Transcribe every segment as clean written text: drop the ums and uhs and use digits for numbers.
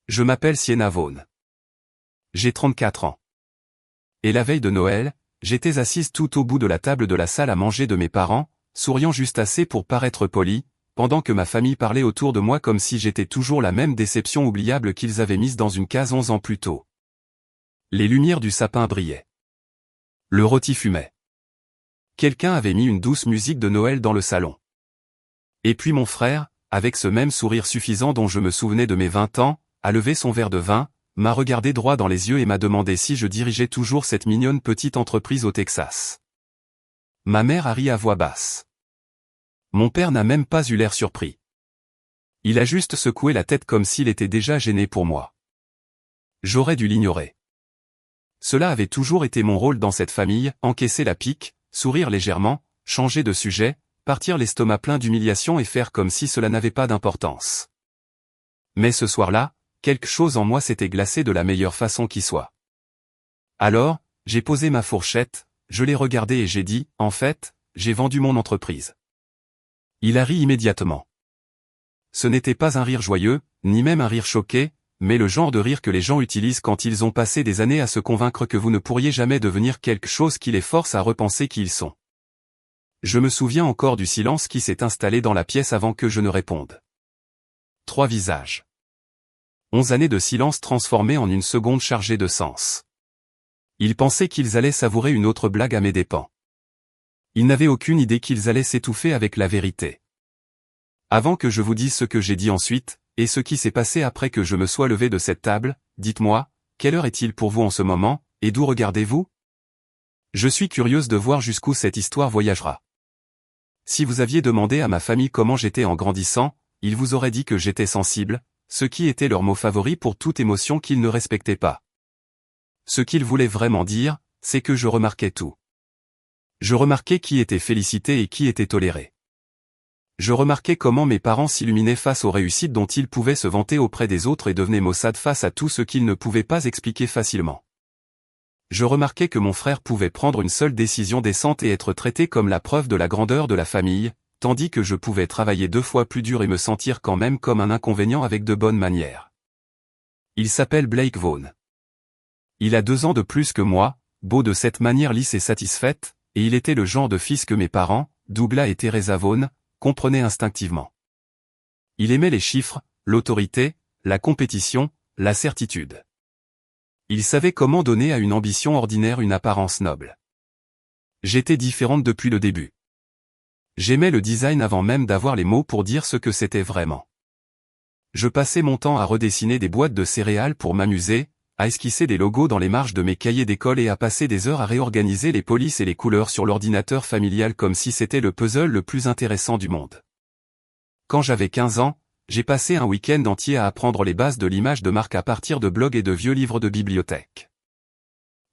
Je m'appelle Sienna Vaughn. J'ai 34 ans. Et la veille de Noël, j'étais assise tout au bout de la table de la salle à manger de mes parents, souriant juste assez pour paraître poli, pendant que ma famille parlait autour de moi comme si j'étais toujours la même déception oubliable qu'ils avaient mise dans une case 11 ans plus tôt. Les lumières du sapin brillaient. Le rôti fumait. Quelqu'un avait mis une douce musique de Noël dans le salon. Et puis mon frère, avec ce même sourire suffisant dont je me souvenais de mes 20 ans, a levé son verre de vin, m'a regardé droit dans les yeux et m'a demandé si je dirigeais toujours cette mignonne petite entreprise au Texas. Ma mère a ri à voix basse. Mon père n'a même pas eu l'air surpris. Il a juste secoué la tête comme s'il était déjà gêné pour moi. J'aurais dû l'ignorer. Cela avait toujours été mon rôle dans cette famille, encaisser la pique, sourire légèrement, changer de sujet, partir l'estomac plein d'humiliation et faire comme si cela n'avait pas d'importance. Mais ce soir-là, quelque chose en moi s'était glacé de la meilleure façon qui soit. Alors, j'ai posé ma fourchette, je l'ai regardé et j'ai dit, en fait, j'ai vendu mon entreprise. Il a ri immédiatement. Ce n'était pas un rire joyeux, ni même un rire choqué, mais le genre de rire que les gens utilisent quand ils ont passé des années à se convaincre que vous ne pourriez jamais devenir quelque chose qui les force à repenser qui ils sont. Je me souviens encore du silence qui s'est installé dans la pièce avant que je ne réponde. 3 visages. 11 années de silence transformées en une seconde chargée de sens. Ils pensaient qu'ils allaient savourer une autre blague à mes dépens. Ils n'avaient aucune idée qu'ils allaient s'étouffer avec la vérité. Avant que je vous dise ce que j'ai dit ensuite, et ce qui s'est passé après que je me sois levé de cette table, dites-moi, quelle heure est-il pour vous en ce moment, et d'où regardez-vous? Je suis curieuse de voir jusqu'où cette histoire voyagera. Si vous aviez demandé à ma famille comment j'étais en grandissant, ils vous auraient dit que j'étais sensible, ce qui était leur mot favori pour toute émotion qu'ils ne respectaient pas. Ce qu'ils voulaient vraiment dire, c'est que je remarquais tout. Je remarquais qui était félicité et qui était toléré. Je remarquais comment mes parents s'illuminaient face aux réussites dont ils pouvaient se vanter auprès des autres et devenaient maussades face à tout ce qu'ils ne pouvaient pas expliquer facilement. Je remarquais que mon frère pouvait prendre une seule décision décente et être traité comme la preuve de la grandeur de la famille, tandis que je pouvais travailler 2 fois plus dur et me sentir quand même comme un inconvénient avec de bonnes manières. Il s'appelle Blake Vaughn. Il a 2 ans de plus que moi, beau de cette manière lisse et satisfaite, et il était le genre de fils que mes parents, Douglas et Teresa Vaughn, comprenaient instinctivement. Il aimait les chiffres, l'autorité, la compétition, la certitude. Il savait comment donner à une ambition ordinaire une apparence noble. J'étais différente depuis le début. J'aimais le design avant même d'avoir les mots pour dire ce que c'était vraiment. Je passais mon temps à redessiner des boîtes de céréales pour m'amuser, à esquisser des logos dans les marges de mes cahiers d'école et à passer des heures à réorganiser les polices et les couleurs sur l'ordinateur familial comme si c'était le puzzle le plus intéressant du monde. Quand j'avais 15 ans, j'ai passé un week-end entier à apprendre les bases de l'image de marque à partir de blogs et de vieux livres de bibliothèque.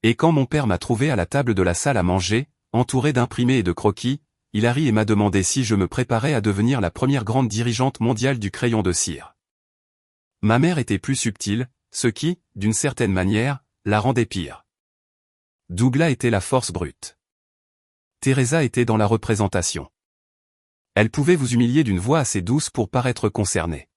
Et quand mon père m'a trouvé à la table de la salle à manger, entouré d'imprimés et de croquis, il a ri et m'a demandé si je me préparais à devenir la première grande dirigeante mondiale du crayon de cire. Ma mère était plus subtile, ce qui, d'une certaine manière, la rendait pire. Douglas était la force brute. Teresa était dans la représentation. Elle pouvait vous humilier d'une voix assez douce pour paraître concernée.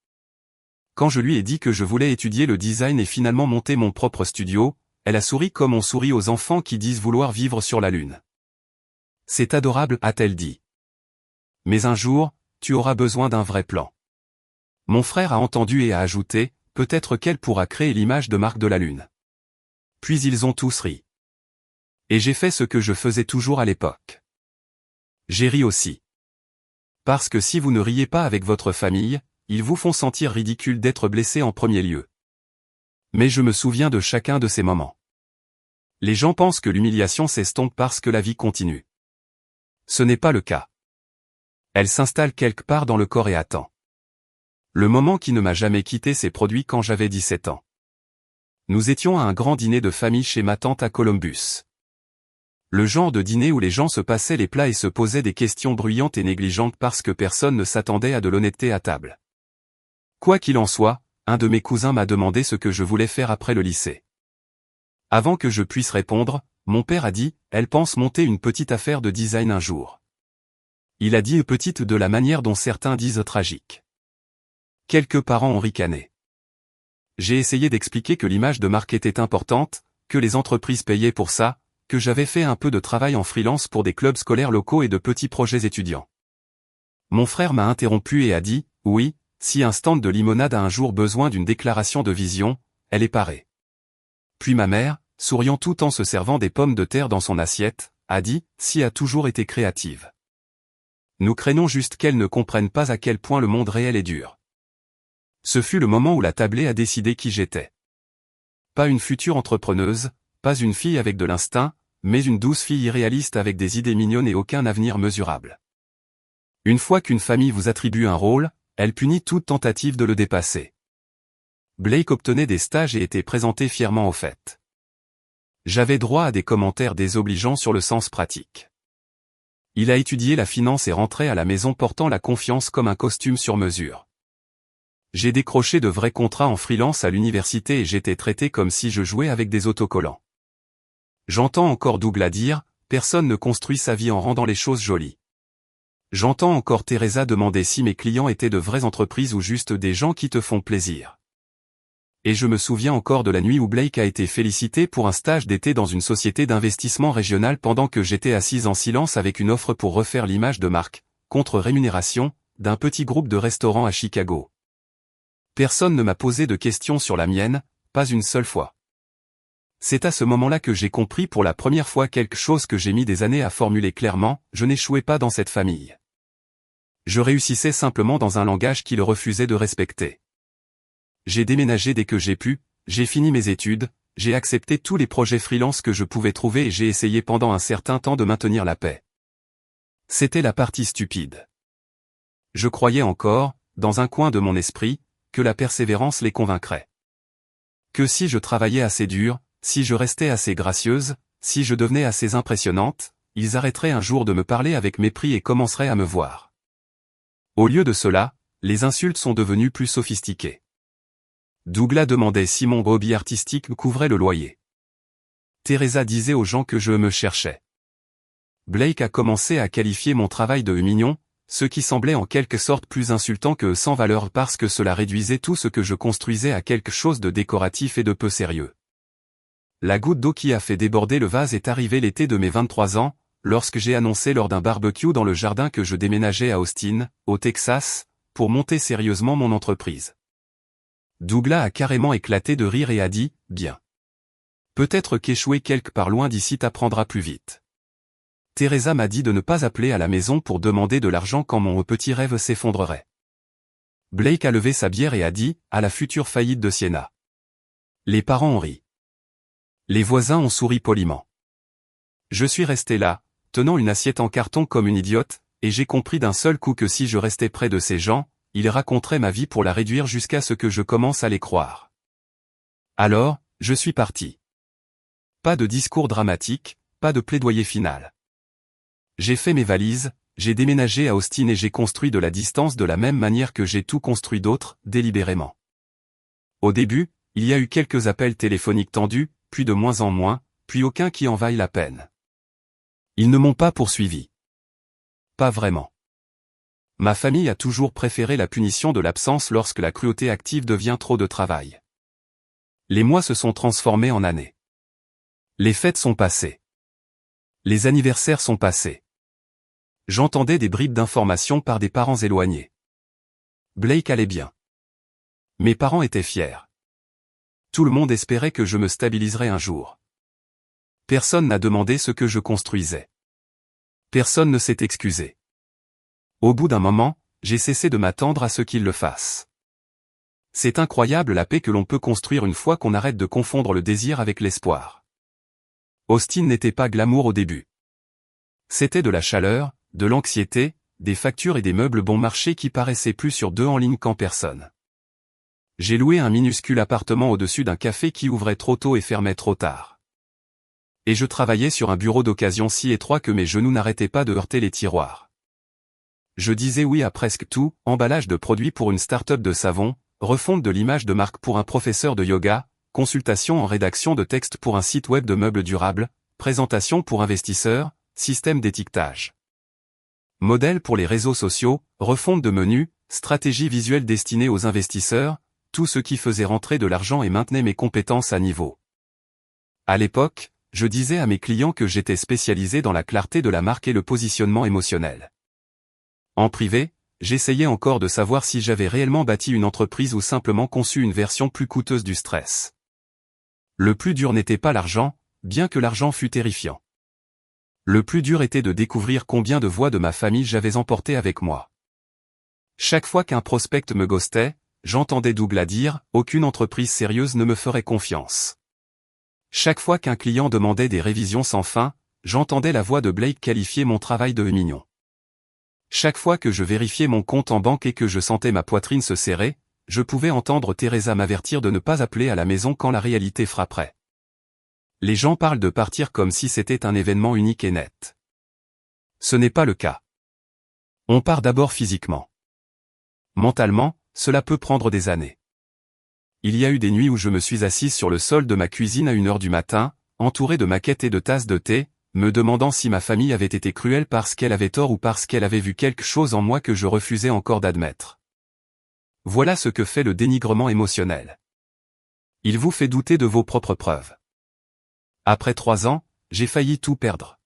Quand je lui ai dit que je voulais étudier le design et finalement monter mon propre studio, elle a souri comme on sourit aux enfants qui disent vouloir vivre sur la lune. C'est adorable, a-t-elle dit. Mais un jour, tu auras besoin d'un vrai plan. Mon frère a entendu et a ajouté, peut-être qu'elle pourra créer l'image de marque de la lune. Puis ils ont tous ri. Et j'ai fait ce que je faisais toujours à l'époque. J'ai ri aussi. Parce que si vous ne riez pas avec votre famille, ils vous font sentir ridicule d'être blessé en premier lieu. Mais je me souviens de chacun de ces moments. Les gens pensent que l'humiliation s'estompe parce que la vie continue. Ce n'est pas le cas. Elle s'installe quelque part dans le corps et attend. Le moment qui ne m'a jamais quitté s'est produit quand j'avais 17 ans. Nous étions à un grand dîner de famille chez ma tante à Columbus. Le genre de dîner où les gens se passaient les plats et se posaient des questions bruyantes et négligentes parce que personne ne s'attendait à de l'honnêteté à table. Quoi qu'il en soit, un de mes cousins m'a demandé ce que je voulais faire après le lycée. Avant que je puisse répondre, mon père a dit, elle pense monter une petite affaire de design un jour. Il a dit petite de la manière dont certains disent tragique. Quelques parents ont ricané. J'ai essayé d'expliquer que l'image de marque était importante, que les entreprises payaient pour ça, que j'avais fait un peu de travail en freelance pour des clubs scolaires locaux et de petits projets étudiants. Mon frère m'a interrompu et a dit, oui, si un stand de limonade a un jour besoin d'une déclaration de vision, elle est parée. Puis ma mère, souriant tout en se servant des pommes de terre dans son assiette, a dit, si a toujours été créative. Nous craignons juste qu'elle ne comprenne pas à quel point le monde réel est dur. Ce fut le moment où la tablée a décidé qui j'étais. Pas une future entrepreneuse, pas une fille avec de l'instinct, mais une douce fille irréaliste avec des idées mignonnes et aucun avenir mesurable. Une fois qu'une famille vous attribue un rôle, elle punit toute tentative de le dépasser. Blake obtenait des stages et était présenté fièrement aux fêtes. J'avais droit à des commentaires désobligeants sur le sens pratique. Il a étudié la finance et rentrait à la maison portant la confiance comme un costume sur mesure. J'ai décroché de vrais contrats en freelance à l'université et j'étais traité comme si je jouais avec des autocollants. J'entends encore Douglas dire, personne ne construit sa vie en rendant les choses jolies. J'entends encore Teresa demander si mes clients étaient de vraies entreprises ou juste des gens qui te font plaisir. Et je me souviens encore de la nuit où Blake a été félicité pour un stage d'été dans une société d'investissement régionale pendant que j'étais assise en silence avec une offre pour refaire l'image de marque, contre rémunération, d'un petit groupe de restaurants à Chicago. Personne ne m'a posé de questions sur la mienne, pas une seule fois. C'est à ce moment-là que j'ai compris pour la première fois quelque chose que j'ai mis des années à formuler clairement, je n'échouais pas dans cette famille. Je réussissais simplement dans un langage qui le refusait de respecter. J'ai déménagé dès que j'ai pu, j'ai fini mes études, j'ai accepté tous les projets freelance que je pouvais trouver et j'ai essayé pendant un certain temps de maintenir la paix. C'était la partie stupide. Je croyais encore, dans un coin de mon esprit, que la persévérance les convaincrait. Que si je travaillais assez dur, si je restais assez gracieuse, si je devenais assez impressionnante, ils arrêteraient un jour de me parler avec mépris et commenceraient à me voir. Au lieu de cela, les insultes sont devenues plus sophistiquées. Douglas demandait si mon hobby artistique couvrait le loyer. Teresa disait aux gens que je me cherchais. Blake a commencé à qualifier mon travail de mignon, ce qui semblait en quelque sorte plus insultant que sans valeur parce que cela réduisait tout ce que je construisais à quelque chose de décoratif et de peu sérieux. La goutte d'eau qui a fait déborder le vase est arrivée l'été de mes 23 ans, lorsque j'ai annoncé lors d'un barbecue dans le jardin que je déménageais à Austin, au Texas, pour monter sérieusement mon entreprise. Douglas a carrément éclaté de rire et a dit, bien. Peut-être qu'échouer quelque part loin d'ici t'apprendra plus vite. Teresa m'a dit de ne pas appeler à la maison pour demander de l'argent quand mon petit rêve s'effondrerait. Blake a levé sa bière et a dit, à la future faillite de Siena. Les parents ont ri. Les voisins ont souri poliment. Je suis resté là, tenant une assiette en carton comme une idiote, et j'ai compris d'un seul coup que si je restais près de ces gens, ils raconteraient ma vie pour la réduire jusqu'à ce que je commence à les croire. Alors, je suis parti. Pas de discours dramatique, pas de plaidoyer final. J'ai fait mes valises, j'ai déménagé à Austin et j'ai construit de la distance de la même manière que j'ai tout construit d'autres, délibérément. Au début, il y a eu quelques appels téléphoniques tendus, puis de moins en moins, puis aucun qui en vaille la peine. Ils ne m'ont pas poursuivi. Pas vraiment. Ma famille a toujours préféré la punition de l'absence lorsque la cruauté active devient trop de travail. Les mois se sont transformés en années. Les fêtes sont passées. Les anniversaires sont passés. J'entendais des bribes d'informations par des parents éloignés. Blake allait bien. Mes parents étaient fiers. Tout le monde espérait que je me stabiliserais un jour. Personne n'a demandé ce que je construisais. Personne ne s'est excusé. Au bout d'un moment, j'ai cessé de m'attendre à ce qu'ils le fassent. C'est incroyable la paix que l'on peut construire une fois qu'on arrête de confondre le désir avec l'espoir. Austin n'était pas glamour au début. C'était de la chaleur, de l'anxiété, des factures et des meubles bon marché qui paraissaient plus sur deux en ligne qu'en personne. J'ai loué un minuscule appartement au-dessus d'un café qui ouvrait trop tôt et fermait trop tard. Et je travaillais sur un bureau d'occasion si étroit que mes genoux n'arrêtaient pas de heurter les tiroirs. Je disais oui à presque tout, emballage de produits pour une start-up de savon, refonte de l'image de marque pour un professeur de yoga, consultation en rédaction de texte pour un site web de meubles durables, présentation pour investisseurs, système d'étiquetage. Modèle pour les réseaux sociaux, refonte de menus, stratégie visuelle destinée aux investisseurs, tout ce qui faisait rentrer de l'argent et maintenait mes compétences à niveau. À l'époque, je disais à mes clients que j'étais spécialisé dans la clarté de la marque et le positionnement émotionnel. En privé, j'essayais encore de savoir si j'avais réellement bâti une entreprise ou simplement conçu une version plus coûteuse du stress. Le plus dur n'était pas l'argent, bien que l'argent fût terrifiant. Le plus dur était de découvrir combien de voix de ma famille j'avais emporté avec moi. Chaque fois qu'un prospect me ghostait, j'entendais Douglas dire « Aucune entreprise sérieuse ne me ferait confiance ». Chaque fois qu'un client demandait des révisions sans fin, j'entendais la voix de Blake qualifier mon travail de mignon. Chaque fois que je vérifiais mon compte en banque et que je sentais ma poitrine se serrer, je pouvais entendre Teresa m'avertir de ne pas appeler à la maison quand la réalité frapperait. Les gens parlent de partir comme si c'était un événement unique et net. Ce n'est pas le cas. On part d'abord physiquement. Mentalement, cela peut prendre des années. Il y a eu des nuits où je me suis assise sur le sol de ma cuisine à 1h du matin, entouré de maquettes et de tasses de thé, me demandant si ma famille avait été cruelle parce qu'elle avait tort ou parce qu'elle avait vu quelque chose en moi que je refusais encore d'admettre. Voilà ce que fait le dénigrement émotionnel. Il vous fait douter de vos propres preuves. Après 3 ans, j'ai failli tout perdre.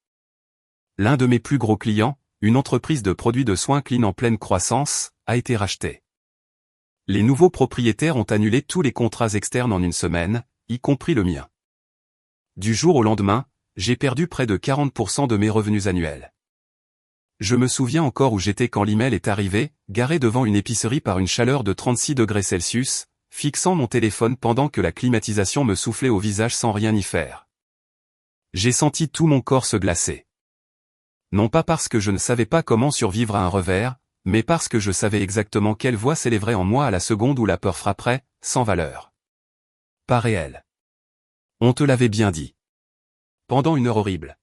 L'un de mes plus gros clients, une entreprise de produits de soins clean en pleine croissance, a été racheté. Les nouveaux propriétaires ont annulé tous les contrats externes en 1 semaine, y compris le mien. Du jour au lendemain, j'ai perdu près de 40% de mes revenus annuels. Je me souviens encore où j'étais quand l'email est arrivé, garé devant une épicerie par une chaleur de 36 degrés Celsius, fixant mon téléphone pendant que la climatisation me soufflait au visage sans rien y faire. J'ai senti tout mon corps se glacer. Non pas parce que je ne savais pas comment survivre à un revers, mais parce que je savais exactement quelle voix s'élèverait en moi à la seconde où la peur frapperait, sans valeur. Pas réel. On te l'avait bien dit. Pendant 1 heure horrible.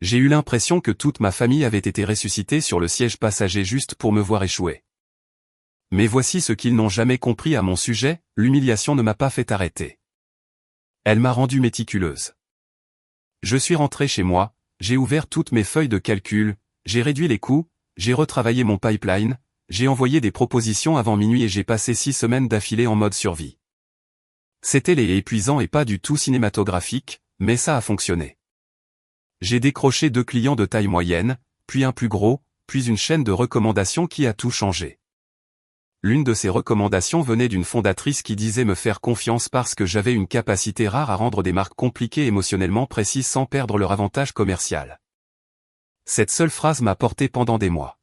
J'ai eu l'impression que toute ma famille avait été ressuscitée sur le siège passager juste pour me voir échouer. Mais voici ce qu'ils n'ont jamais compris à mon sujet, l'humiliation ne m'a pas fait arrêter. Elle m'a rendu méticuleuse. Je suis rentré chez moi, j'ai ouvert toutes mes feuilles de calcul, j'ai réduit les coûts, j'ai retravaillé mon pipeline, j'ai envoyé des propositions avant minuit et j'ai passé 6 semaines d'affilée en mode survie. C'était laid et épuisant et pas du tout cinématographique, mais ça a fonctionné. J'ai décroché 2 clients de taille moyenne, puis un plus gros, puis une chaîne de recommandations qui a tout changé. L'une de ces recommandations venait d'une fondatrice qui disait me faire confiance parce que j'avais une capacité rare à rendre des marques compliquées émotionnellement précises sans perdre leur avantage commercial. Cette seule phrase m'a porté pendant des mois.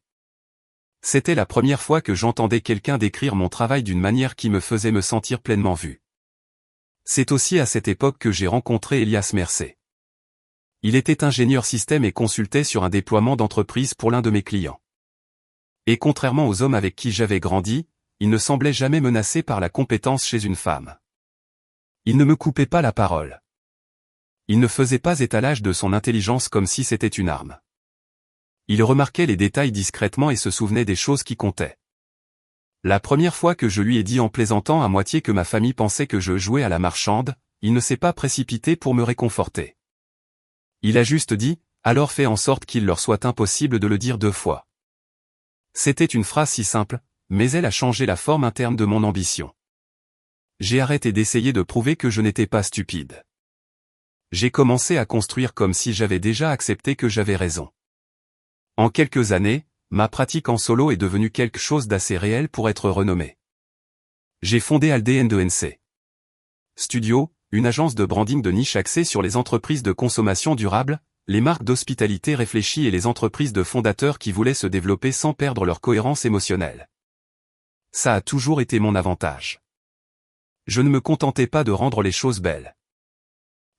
C'était la première fois que j'entendais quelqu'un décrire mon travail d'une manière qui me faisait me sentir pleinement vu. C'est aussi à cette époque que j'ai rencontré Elias Mercé. Il était ingénieur système et consultait sur un déploiement d'entreprise pour l'un de mes clients. Et contrairement aux hommes avec qui j'avais grandi, il ne semblait jamais menacé par la compétence chez une femme. Il ne me coupait pas la parole. Il ne faisait pas étalage de son intelligence comme si c'était une arme. Il remarquait les détails discrètement et se souvenait des choses qui comptaient. La première fois que je lui ai dit en plaisantant à moitié que ma famille pensait que je jouais à la marchande, il ne s'est pas précipité pour me réconforter. Il a juste dit, alors fais en sorte qu'il leur soit impossible de le dire 2 fois. C'était une phrase si simple, mais elle a changé la forme interne de mon ambition. J'ai arrêté d'essayer de prouver que je n'étais pas stupide. J'ai commencé à construire comme si j'avais déjà accepté que j'avais raison. En quelques années, ma pratique en solo est devenue quelque chose d'assez réel pour être renommé. J'ai fondé Alde&NC Studio, une agence de branding de niche axée sur les entreprises de consommation durable, les marques d'hospitalité réfléchies et les entreprises de fondateurs qui voulaient se développer sans perdre leur cohérence émotionnelle. Ça a toujours été mon avantage. Je ne me contentais pas de rendre les choses belles.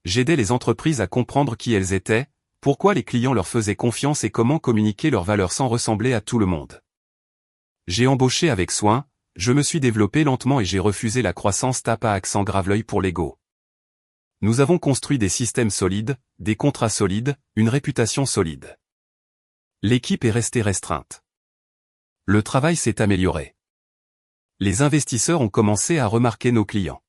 J'aidais les entreprises à comprendre qui elles étaient, pourquoi les clients leur faisaient confiance et comment communiquer leurs valeurs sans ressembler à tout le monde. J'ai embauché avec soin, je me suis développé lentement et j'ai refusé la croissance tape à accent grave l'œil pour l'ego. Nous avons construit des systèmes solides, des contrats solides, une réputation solide. L'équipe est restée restreinte. Le travail s'est amélioré. Les investisseurs ont commencé à remarquer nos clients.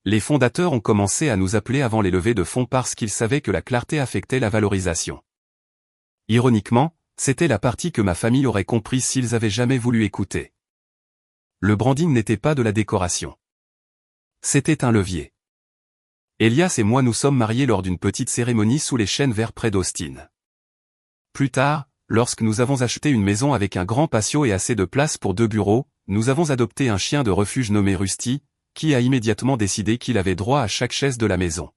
Les fondateurs ont commencé à nous appeler avant les levées de fonds parce qu'ils savaient que la clarté affectait la valorisation. Ironiquement, c'était la partie que ma famille aurait comprise s'ils avaient jamais voulu écouter. Le branding n'était pas de la décoration. C'était un levier. Elias et moi nous sommes mariés lors d'une petite cérémonie sous les chênes verts près d'Austin. Plus tard, lorsque nous avons acheté une maison avec un grand patio et assez de place pour 2 bureaux, nous avons adopté un chien de refuge nommé Rusty, qui a immédiatement décidé qu'il avait droit à chaque chaise de la maison.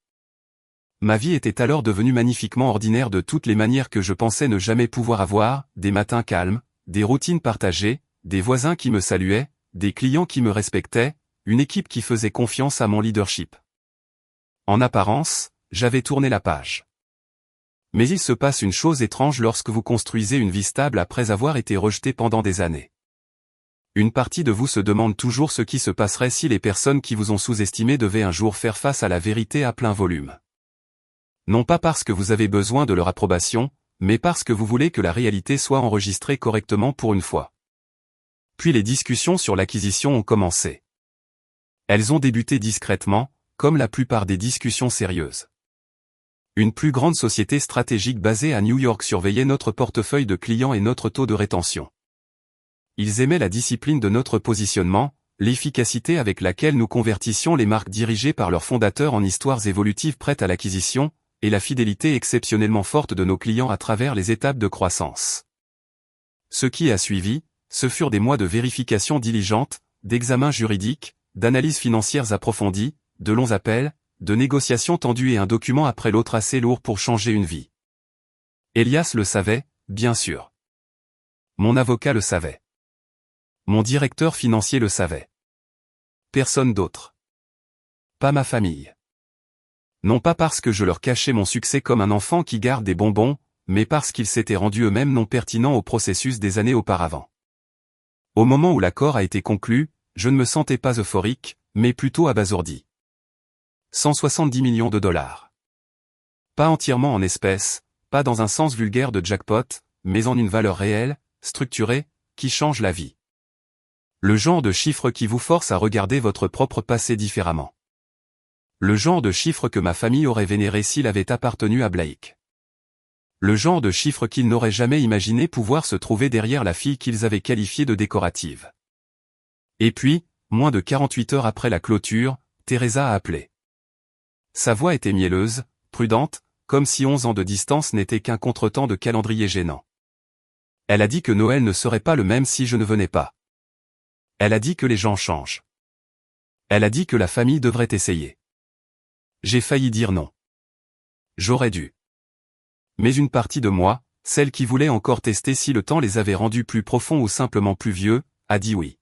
Ma vie était alors devenue magnifiquement ordinaire de toutes les manières que je pensais ne jamais pouvoir avoir, des matins calmes, des routines partagées, des voisins qui me saluaient, des clients qui me respectaient, une équipe qui faisait confiance à mon leadership. En apparence, j'avais tourné la page. Mais il se passe une chose étrange lorsque vous construisez une vie stable après avoir été rejeté pendant des années. Une partie de vous se demande toujours ce qui se passerait si les personnes qui vous ont sous-estimé devaient un jour faire face à la vérité à plein volume. Non pas parce que vous avez besoin de leur approbation, mais parce que vous voulez que la réalité soit enregistrée correctement pour une fois. Puis les discussions sur l'acquisition ont commencé. Elles ont débuté discrètement, comme la plupart des discussions sérieuses. Une plus grande société stratégique basée à New York surveillait notre portefeuille de clients et notre taux de rétention. Ils aimaient la discipline de notre positionnement, l'efficacité avec laquelle nous convertissions les marques dirigées par leurs fondateurs en histoires évolutives prêtes à l'acquisition, et la fidélité exceptionnellement forte de nos clients à travers les étapes de croissance. Ce qui a suivi, ce furent des mois de vérification diligente, d'examens juridiques, d'analyses financières approfondies, de longs appels, de négociations tendues et un document après l'autre assez lourd pour changer une vie. Elias le savait, bien sûr. Mon avocat le savait. Mon directeur financier le savait. Personne d'autre. Pas ma famille. Non pas parce que je leur cachais mon succès comme un enfant qui garde des bonbons, mais parce qu'ils s'étaient rendus eux-mêmes non pertinents au processus des années auparavant. Au moment où l'accord a été conclu, je ne me sentais pas euphorique, mais plutôt abasourdi. 170 millions de dollars. Pas entièrement en espèces, pas dans un sens vulgaire de jackpot, mais en une valeur réelle, structurée, qui change la vie. Le genre de chiffre qui vous force à regarder votre propre passé différemment. Le genre de chiffre que ma famille aurait vénéré s'il avait appartenu à Blake. Le genre de chiffre qu'ils n'auraient jamais imaginé pouvoir se trouver derrière la fille qu'ils avaient qualifiée de décorative. Et puis, moins de 48 heures après la clôture, Teresa a appelé. Sa voix était mielleuse, prudente, comme si 11 ans de distance n'étaient qu'un contretemps de calendrier gênant. Elle a dit que Noël ne serait pas le même si je ne venais pas. Elle a dit que les gens changent. Elle a dit que la famille devrait essayer. J'ai failli dire non. J'aurais dû. Mais une partie de moi, celle qui voulait encore tester si le temps les avait rendus plus profonds ou simplement plus vieux, a dit oui.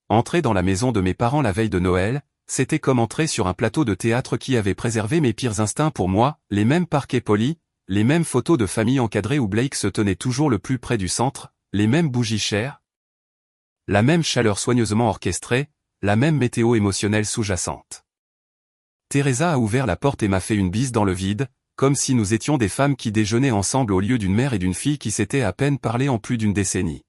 Entrer dans la maison de mes parents la veille de Noël, c'était comme entrer sur un plateau de théâtre qui avait préservé mes pires instincts pour moi, les mêmes parquets polis, les mêmes photos de famille encadrées où Blake se tenait toujours le plus près du centre, les mêmes bougies chères, la même chaleur soigneusement orchestrée, la même météo émotionnelle sous-jacente. Teresa a ouvert la porte et m'a fait une bise dans le vide, comme si nous étions des femmes qui déjeunaient ensemble au lieu d'une mère et d'une fille qui s'étaient à peine parlé en plus d'une décennie.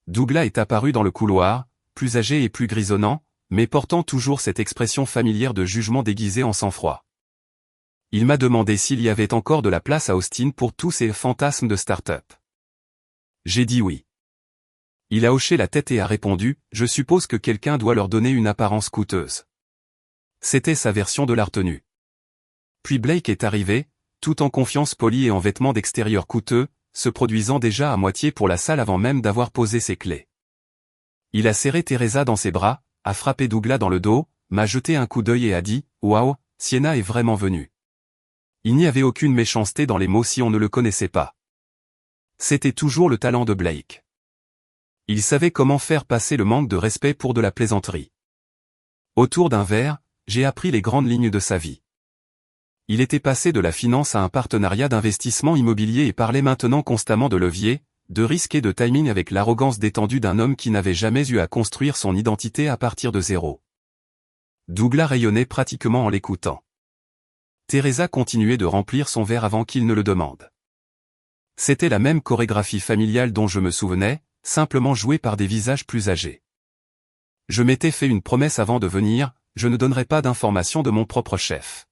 Douglas est apparu dans le couloir, plus âgé et plus grisonnant, mais portant toujours cette expression familière de jugement déguisé en sang-froid. Il m'a demandé s'il y avait encore de la place à Austin pour tous ces fantasmes de start-up. J'ai dit oui. Il a hoché la tête et a répondu, je suppose que quelqu'un doit leur donner une apparence coûteuse. C'était sa version de la retenue. Puis Blake est arrivé, tout en confiance polie et en vêtements d'extérieur coûteux, se produisant déjà à moitié pour la salle avant même d'avoir posé ses clés. Il a serré Teresa dans ses bras, a frappé Douglas dans le dos, m'a jeté un coup d'œil et a dit « Waouh, Sienna est vraiment venue ». Il n'y avait aucune méchanceté dans les mots si on ne le connaissait pas. C'était toujours le talent de Blake. Il savait comment faire passer le manque de respect pour de la plaisanterie. Autour d'un verre, j'ai appris les grandes lignes de sa vie. Il était passé de la finance à un partenariat d'investissement immobilier et parlait maintenant constamment de levier, de risque et de timing avec l'arrogance détendue d'un homme qui n'avait jamais eu à construire son identité à partir de zéro. Douglas rayonnait pratiquement en l'écoutant. Teresa continuait de remplir son verre avant qu'il ne le demande. C'était la même chorégraphie familiale dont je me souvenais, simplement jouée par des visages plus âgés. Je m'étais fait une promesse avant de venir, je ne donnerai pas d'informations de mon propre chef.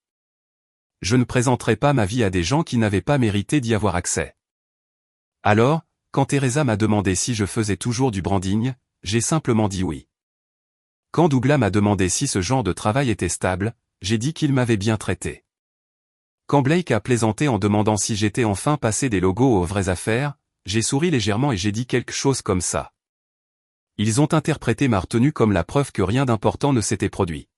Je ne présenterai pas ma vie à des gens qui n'avaient pas mérité d'y avoir accès. Alors, quand Teresa m'a demandé si je faisais toujours du branding, j'ai simplement dit oui. Quand Douglas m'a demandé si ce genre de travail était stable, j'ai dit qu'il m'avait bien traité. Quand Blake a plaisanté en demandant si j'étais enfin passé des logos aux vraies affaires, j'ai souri légèrement et j'ai dit quelque chose comme ça. Ils ont interprété ma retenue comme la preuve que rien d'important ne s'était produit.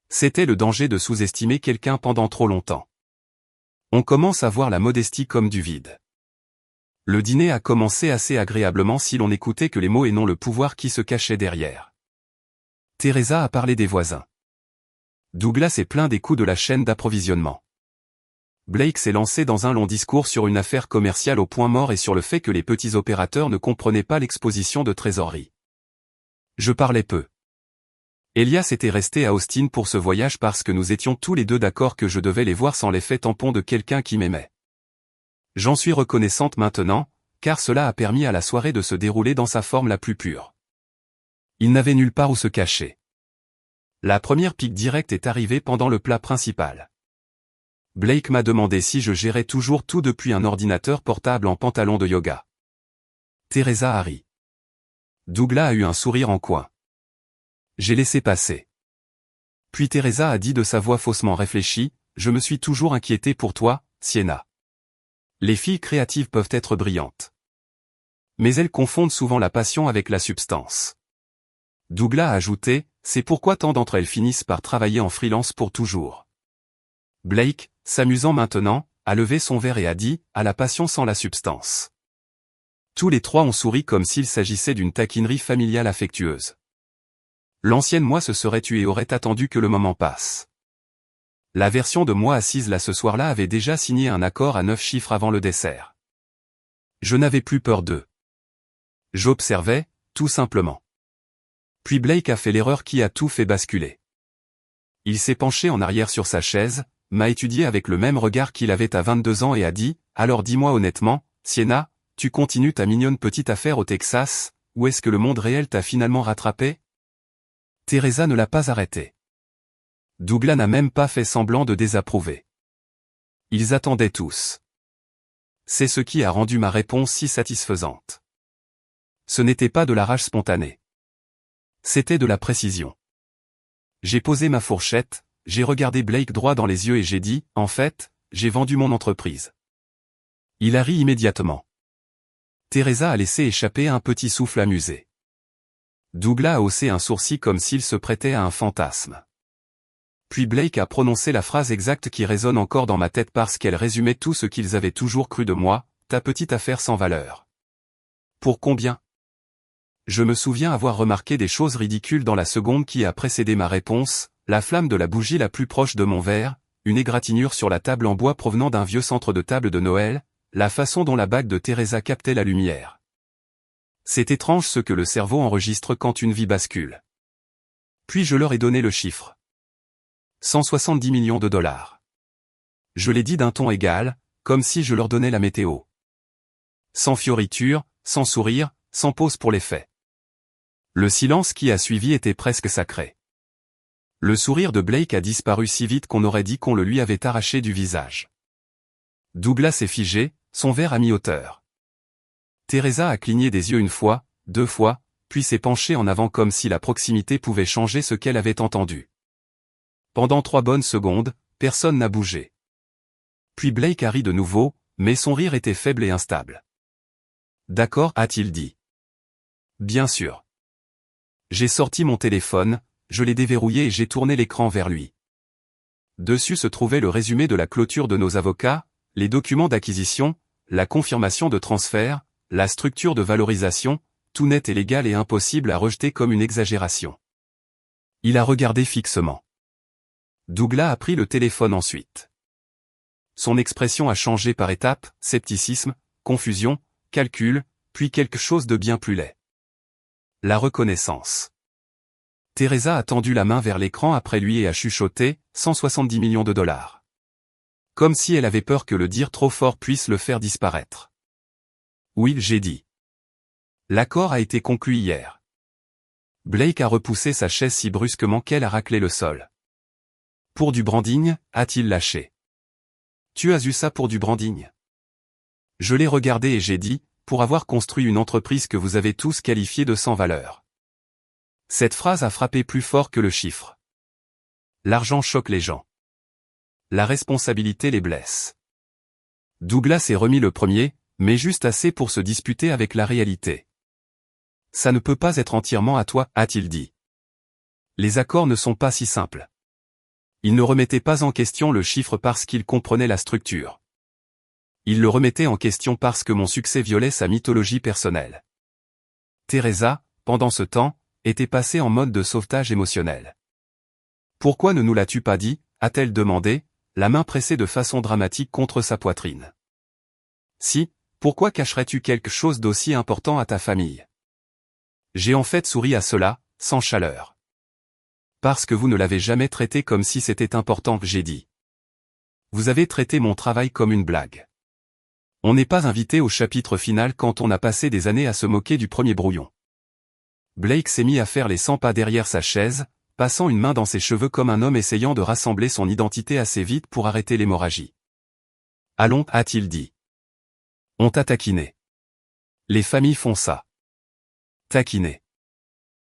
C'était le danger de sous-estimer quelqu'un pendant trop longtemps. On commence à voir la modestie comme du vide. Le dîner a commencé assez agréablement si l'on n'écoutait que les mots et non le pouvoir qui se cachait derrière. Teresa a parlé des voisins. Douglas est plein des coûts de la chaîne d'approvisionnement. Blake s'est lancé dans un long discours sur une affaire commerciale au point mort et sur le fait que les petits opérateurs ne comprenaient pas l'exposition de trésorerie. Je parlais peu. Elias était resté à Austin pour ce voyage parce que nous étions tous les deux d'accord que je devais les voir sans l'effet tampon de quelqu'un qui m'aimait. J'en suis reconnaissante maintenant, car cela a permis à la soirée de se dérouler dans sa forme la plus pure. Il n'avait nulle part où se cacher. La première pique directe est arrivée pendant le plat principal. Blake m'a demandé si je gérais toujours tout depuis un ordinateur portable en pantalon de yoga. Teresa a ri. Douglas a eu un sourire en coin. J'ai laissé passer. Puis Teresa a dit de sa voix faussement réfléchie, « Je me suis toujours inquiété pour toi, Sienna. Les filles créatives peuvent être brillantes. Mais elles confondent souvent la passion avec la substance. » Douglas a ajouté, « C'est pourquoi tant d'entre elles finissent par travailler en freelance pour toujours. » Blake, s'amusant maintenant, a levé son verre et a dit, « À la passion sans la substance. » Tous les trois ont souri comme s'il s'agissait d'une taquinerie familiale affectueuse. L'ancienne moi se serait tue et aurait attendu que le moment passe. La version de moi assise là ce soir-là avait déjà signé un accord à 9 chiffres avant le dessert. Je n'avais plus peur d'eux. J'observais, tout simplement. Puis Blake a fait l'erreur qui a tout fait basculer. Il s'est penché en arrière sur sa chaise, m'a étudié avec le même regard qu'il avait à 22 ans et a dit, « Alors dis-moi honnêtement, Sienna, tu continues ta mignonne petite affaire au Texas, ou est-ce que le monde réel t'a finalement rattrapé ?» Teresa ne l'a pas arrêté. Douglas n'a même pas fait semblant de désapprouver. Ils attendaient tous. C'est ce qui a rendu ma réponse si satisfaisante. Ce n'était pas de la rage spontanée. C'était de la précision. J'ai posé ma fourchette, j'ai regardé Blake droit dans les yeux et j'ai dit, « En fait, j'ai vendu mon entreprise. » Il a ri immédiatement. Teresa a laissé échapper un petit souffle amusé. Douglas a haussé un sourcil comme s'il se prêtait à un fantasme. Puis Blake a prononcé la phrase exacte qui résonne encore dans ma tête parce qu'elle résumait tout ce qu'ils avaient toujours cru de moi, « Ta petite affaire sans valeur. » Pour combien ? Je me souviens avoir remarqué des choses ridicules dans la seconde qui a précédé ma réponse, la flamme de la bougie la plus proche de mon verre, une égratignure sur la table en bois provenant d'un vieux centre de table de Noël, la façon dont la bague de Teresa captait la lumière. C'est étrange ce que le cerveau enregistre quand une vie bascule. Puis je leur ai donné le chiffre. 170 millions de dollars. Je l'ai dit d'un ton égal, comme si je leur donnais la météo. Sans fioriture, sans sourire, sans pause pour les faits. Le silence qui a suivi était presque sacré. Le sourire de Blake a disparu si vite qu'on aurait dit qu'on le lui avait arraché du visage. Douglas est figé, son verre à mi-hauteur. Teresa a cligné des yeux une fois, 2 fois, puis s'est penchée en avant comme si la proximité pouvait changer ce qu'elle avait entendu. Pendant 3 bonnes secondes, personne n'a bougé. Puis Blake a ri de nouveau, mais son rire était faible et instable. « D'accord, a-t-il dit. Bien sûr. J'ai sorti mon téléphone, je l'ai déverrouillé et j'ai tourné l'écran vers lui. Dessus se trouvait le résumé de la clôture de nos avocats, les documents d'acquisition, la confirmation de transfert, la structure de valorisation, tout net et légal et impossible à rejeter comme une exagération. Il a regardé fixement. Douglas a pris le téléphone ensuite. Son expression a changé par étapes, scepticisme, confusion, calcul, puis quelque chose de bien plus laid. La reconnaissance. Teresa a tendu la main vers l'écran après lui et a chuchoté, 170 millions de dollars. Comme si elle avait peur que le dire trop fort puisse le faire disparaître. Oui, j'ai dit. L'accord a été conclu hier. Blake a repoussé sa chaise si brusquement qu'elle a raclé le sol. Pour du branding, a-t-il lâché. Tu as eu ça pour du branding? Je l'ai regardé et j'ai dit, pour avoir construit une entreprise que vous avez tous qualifiée de sans valeur. Cette phrase a frappé plus fort que le chiffre. L'argent choque les gens. La responsabilité les blesse. Douglas est remis le premier, mais juste assez pour se disputer avec la réalité. Ça ne peut pas être entièrement à toi, a-t-il dit. Les accords ne sont pas si simples. Il ne remettait pas en question le chiffre parce qu'il comprenait la structure. Il le remettait en question parce que mon succès violait sa mythologie personnelle. Teresa, pendant ce temps, était passée en mode de sauvetage émotionnel. « Pourquoi ne nous l'as-tu pas dit ?» a-t-elle demandé, la main pressée de façon dramatique contre sa poitrine. « Si, pourquoi cacherais-tu quelque chose d'aussi important à ta famille ?» J'ai en fait souri à cela, sans chaleur. « Parce que vous ne l'avez jamais traité comme si c'était important, j'ai dit. Vous avez traité mon travail comme une blague. On n'est pas invité au chapitre final quand on a passé des années à se moquer du premier brouillon. » Blake s'est mis à faire les 100 pas derrière sa chaise, passant une main dans ses cheveux comme un homme essayant de rassembler son identité assez vite pour arrêter l'hémorragie. « Allons, a-t-il dit. On t'a taquiné. Les familles font ça. Taquiner.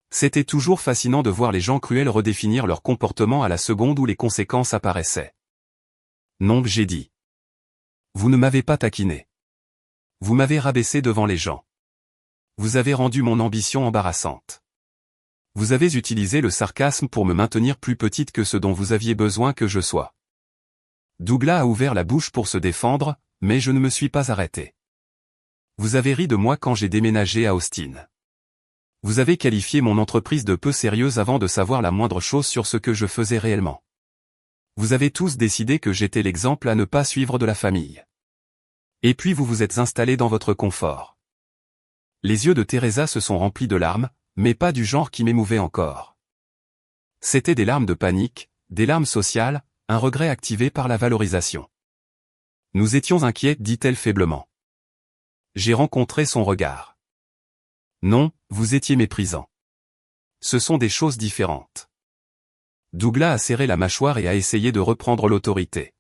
C'était toujours fascinant de voir les gens cruels redéfinir leur comportement à la seconde où les conséquences apparaissaient. Non, j'ai dit. Vous ne m'avez pas taquiné. Vous m'avez rabaissé devant les gens. Vous avez rendu mon ambition embarrassante. Vous avez utilisé le sarcasme pour me maintenir plus petite que ce dont vous aviez besoin que je sois. Douglas a ouvert la bouche pour se défendre, mais je ne me suis pas arrêté. Vous avez ri de moi quand j'ai déménagé à Austin. Vous avez qualifié mon entreprise de peu sérieuse avant de savoir la moindre chose sur ce que je faisais réellement. Vous avez tous décidé que j'étais l'exemple à ne pas suivre de la famille. Et puis vous vous êtes installés dans votre confort. Les yeux de Teresa se sont remplis de larmes, mais pas du genre qui m'émouvait encore. C'étaient des larmes de panique, des larmes sociales, un regret activé par la valorisation. Nous étions inquiets, dit-elle faiblement. J'ai rencontré son regard. Non, vous étiez méprisant. Ce sont des choses différentes. Douglas a serré la mâchoire et a essayé de reprendre l'autorité.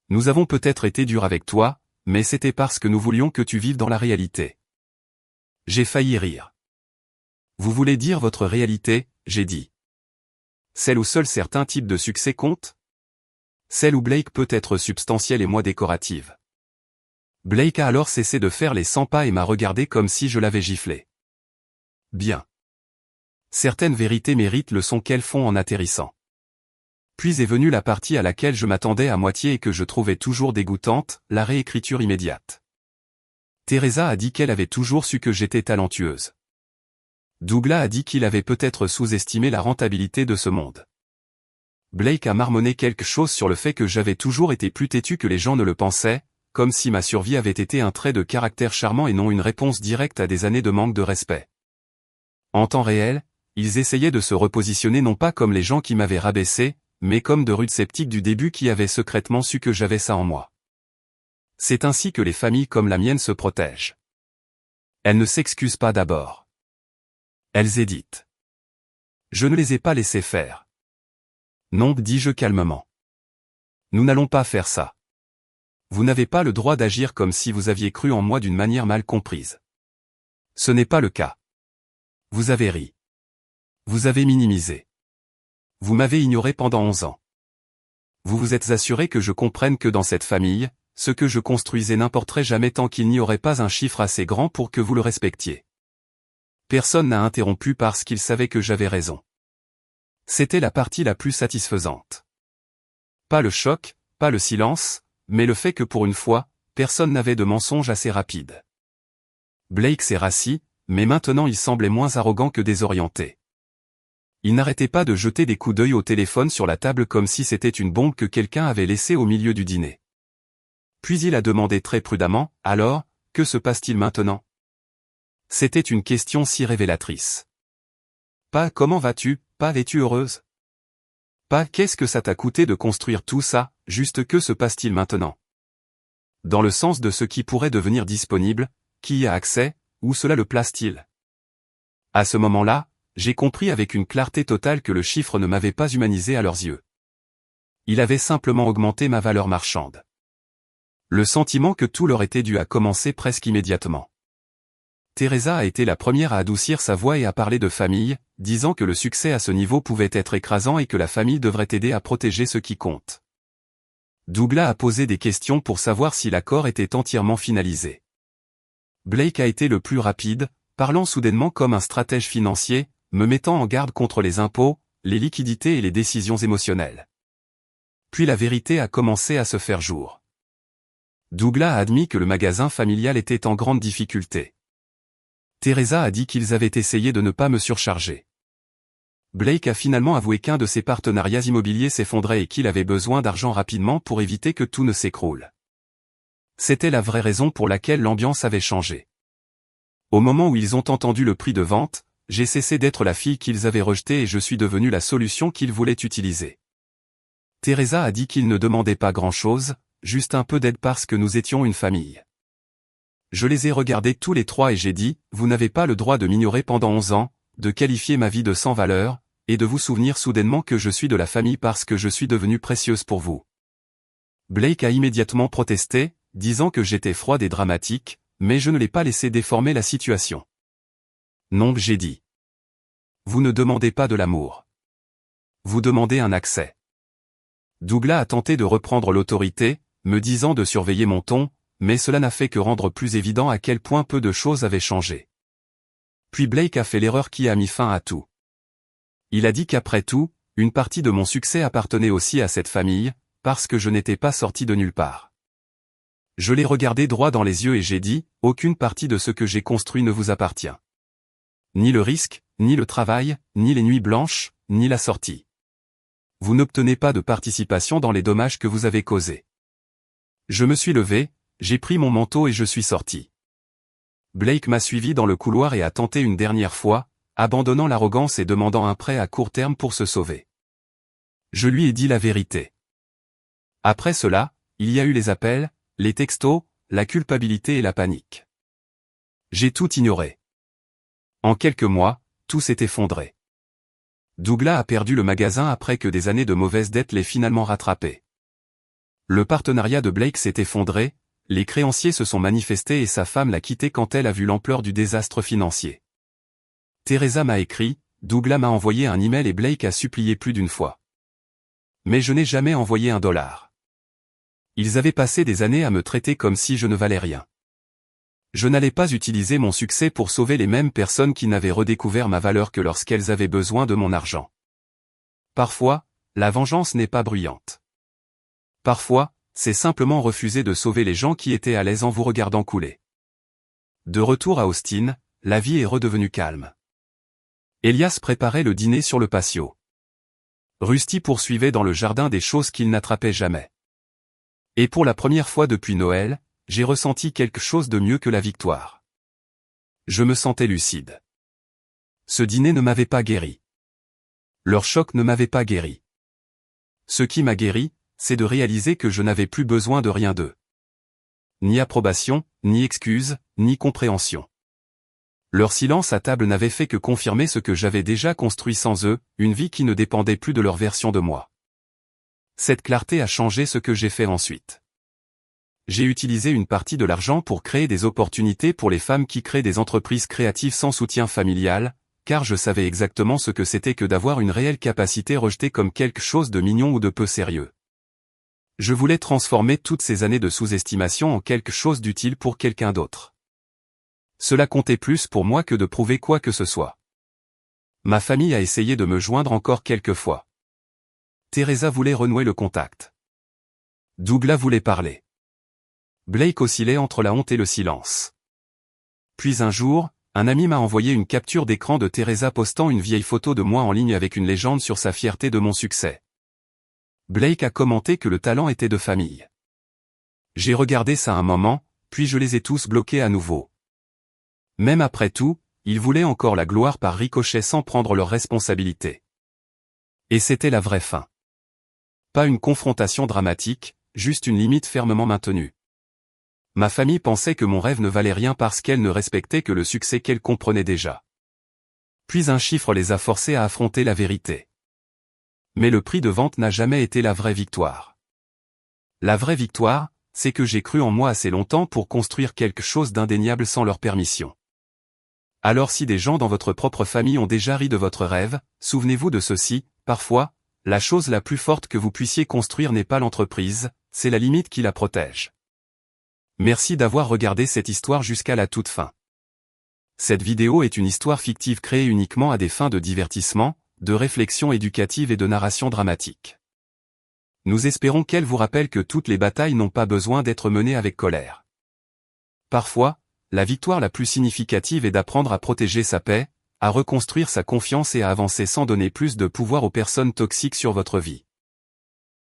Nous avons peut-être été durs avec toi, mais c'était parce que nous voulions que tu vives dans la réalité. J'ai failli rire. Vous voulez dire votre réalité, j'ai dit. Celle où seuls certains types de succès comptent? Celle où Blake peut être substantielle et moi décorative. Blake a alors cessé de faire les 100 pas et m'a regardé comme si je l'avais giflé. Bien. Certaines vérités méritent le son qu'elles font en atterrissant. Puis est venue la partie à laquelle je m'attendais à moitié et que je trouvais toujours dégoûtante, la réécriture immédiate. Teresa a dit qu'elle avait toujours su que j'étais talentueuse. Douglas a dit qu'il avait peut-être sous-estimé la rentabilité de ce monde. Blake a marmonné quelque chose sur le fait que j'avais toujours été plus têtu que les gens ne le pensaient, comme si ma survie avait été un trait de caractère charmant et non une réponse directe à des années de manque de respect. En temps réel, ils essayaient de se repositionner non pas comme les gens qui m'avaient rabaissé, mais comme de rudes sceptiques du début qui avaient secrètement su que j'avais ça en moi. C'est ainsi que les familles comme la mienne se protègent. Elles ne s'excusent pas d'abord. Elles éditent. Je ne les ai pas laissées faire. Non, dis-je calmement. Nous n'allons pas faire ça. Vous n'avez pas le droit d'agir comme si vous aviez cru en moi d'une manière mal comprise. Ce n'est pas le cas. Vous avez ri. Vous avez minimisé. Vous m'avez ignoré pendant 11 ans. Vous vous êtes assuré que je comprenne que dans cette famille, ce que je construisais n'importerait jamais tant qu'il n'y aurait pas un chiffre assez grand pour que vous le respectiez. Personne n'a interrompu parce qu'il savait que j'avais raison. C'était la partie la plus satisfaisante. Pas le choc, pas le silence, mais le fait que pour une fois, personne n'avait de mensonge assez rapide. Blake s'est rassis, mais maintenant il semblait moins arrogant que désorienté. Il n'arrêtait pas de jeter des coups d'œil au téléphone sur la table comme si c'était une bombe que quelqu'un avait laissée au milieu du dîner. Puis il a demandé très prudemment, « Alors, que se passe-t-il maintenant ?» C'était une question si révélatrice. Pas « Comment vas-tu ?» Pas « Es-tu heureuse ?» Pas « Qu'est-ce que ça t'a coûté de construire tout ça ?» Juste « Que se passe-t-il maintenant ?» Dans le sens de ce qui pourrait devenir disponible, qui y a accès, où cela le place-t-il? À ce moment-là, j'ai compris avec une clarté totale que le chiffre ne m'avait pas humanisé à leurs yeux. Il avait simplement augmenté ma valeur marchande. Le sentiment que tout leur était dû a commencé presque immédiatement. Teresa a été la première à adoucir sa voix et à parler de famille, disant que le succès à ce niveau pouvait être écrasant et que la famille devrait aider à protéger ce qui compte. Douglas a posé des questions pour savoir si l'accord était entièrement finalisé. Blake a été le plus rapide, parlant soudainement comme un stratège financier, me mettant en garde contre les impôts, les liquidités et les décisions émotionnelles. Puis la vérité a commencé à se faire jour. Douglas a admis que le magasin familial était en grande difficulté. Teresa a dit qu'ils avaient essayé de ne pas me surcharger. Blake a finalement avoué qu'un de ses partenariats immobiliers s'effondrait et qu'il avait besoin d'argent rapidement pour éviter que tout ne s'écroule. C'était la vraie raison pour laquelle l'ambiance avait changé. Au moment où ils ont entendu le prix de vente, j'ai cessé d'être la fille qu'ils avaient rejetée et je suis devenu la solution qu'ils voulaient utiliser. Teresa a dit qu'ils ne demandaient pas grand-chose, juste un peu d'aide parce que nous étions une famille. Je les ai regardés tous les trois et j'ai dit, vous n'avez pas le droit de m'ignorer pendant 11 ans, de qualifier ma vie de sans valeur, et de vous souvenir soudainement que je suis de la famille parce que je suis devenue précieuse pour vous. Blake a immédiatement protesté, disant que j'étais froide et dramatique, mais je ne l'ai pas laissé déformer la situation. Non, j'ai dit. Vous ne demandez pas de l'amour. Vous demandez un accès. Douglas a tenté de reprendre l'autorité, me disant de surveiller mon ton, mais cela n'a fait que rendre plus évident à quel point peu de choses avaient changé. Puis Blake a fait l'erreur qui a mis fin à tout. Il a dit qu'après tout, une partie de mon succès appartenait aussi à cette famille, parce que je n'étais pas sorti de nulle part. Je l'ai regardé droit dans les yeux et j'ai dit, aucune partie de ce que j'ai construit ne vous appartient. Ni le risque, ni le travail, ni les nuits blanches, ni la sortie. Vous n'obtenez pas de participation dans les dommages que vous avez causés. Je me suis levé, j'ai pris mon manteau et je suis sorti. Blake m'a suivi dans le couloir et a tenté une dernière fois, abandonnant l'arrogance et demandant un prêt à court terme pour se sauver. Je lui ai dit la vérité. Après cela, il y a eu les appels, les textos, la culpabilité et la panique. J'ai tout ignoré. En quelques mois, tout s'est effondré. Douglas a perdu le magasin après que des années de mauvaises dettes l'aient finalement rattrapé. Le partenariat de Blake s'est effondré, les créanciers se sont manifestés et sa femme l'a quitté quand elle a vu l'ampleur du désastre financier. Teresa m'a écrit, Douglas m'a envoyé un email et Blake a supplié plus d'une fois. Mais je n'ai jamais envoyé $1. Ils avaient passé des années à me traiter comme si je ne valais rien. Je n'allais pas utiliser mon succès pour sauver les mêmes personnes qui n'avaient redécouvert ma valeur que lorsqu'elles avaient besoin de mon argent. Parfois, la vengeance n'est pas bruyante. Parfois, c'est simplement refuser de sauver les gens qui étaient à l'aise en vous regardant couler. De retour à Austin, la vie est redevenue calme. Elias préparait le dîner sur le patio. Rusty poursuivait dans le jardin des choses qu'il n'attrapait jamais. Et pour la première fois depuis Noël, j'ai ressenti quelque chose de mieux que la victoire. Je me sentais lucide. Ce dîner ne m'avait pas guéri. Leur choc ne m'avait pas guéri. Ce qui m'a guéri, c'est de réaliser que je n'avais plus besoin de rien d'eux. Ni approbation, ni excuse, ni compréhension. Leur silence à table n'avait fait que confirmer ce que j'avais déjà construit sans eux, une vie qui ne dépendait plus de leur version de moi. Cette clarté a changé ce que j'ai fait ensuite. J'ai utilisé une partie de l'argent pour créer des opportunités pour les femmes qui créent des entreprises créatives sans soutien familial, car je savais exactement ce que c'était que d'avoir une réelle capacité rejetée comme quelque chose de mignon ou de peu sérieux. Je voulais transformer toutes ces années de sous-estimation en quelque chose d'utile pour quelqu'un d'autre. Cela comptait plus pour moi que de prouver quoi que ce soit. Ma famille a essayé de me joindre encore quelques fois. Teresa voulait renouer le contact. Douglas voulait parler. Blake oscillait entre la honte et le silence. Puis un jour, un ami m'a envoyé une capture d'écran de Teresa postant une vieille photo de moi en ligne avec une légende sur sa fierté de mon succès. Blake a commenté que le talent était de famille. J'ai regardé ça un moment, puis je les ai tous bloqués à nouveau. Même après tout, ils voulaient encore la gloire par ricochet sans prendre leurs responsabilités. Et c'était la vraie fin. Pas une confrontation dramatique, juste une limite fermement maintenue. Ma famille pensait que mon rêve ne valait rien parce qu'elle ne respectait que le succès qu'elle comprenait déjà. Puis un chiffre les a forcés à affronter la vérité. Mais le prix de vente n'a jamais été la vraie victoire. La vraie victoire, c'est que j'ai cru en moi assez longtemps pour construire quelque chose d'indéniable sans leur permission. Alors si des gens dans votre propre famille ont déjà ri de votre rêve, souvenez-vous de ceci, parfois, la chose la plus forte que vous puissiez construire n'est pas l'entreprise, c'est la limite qui la protège. Merci d'avoir regardé cette histoire jusqu'à la toute fin. Cette vidéo est une histoire fictive créée uniquement à des fins de divertissement, de réflexion éducative et de narration dramatique. Nous espérons qu'elle vous rappelle que toutes les batailles n'ont pas besoin d'être menées avec colère. Parfois, la victoire la plus significative est d'apprendre à protéger sa paix, à reconstruire sa confiance et à avancer sans donner plus de pouvoir aux personnes toxiques sur votre vie.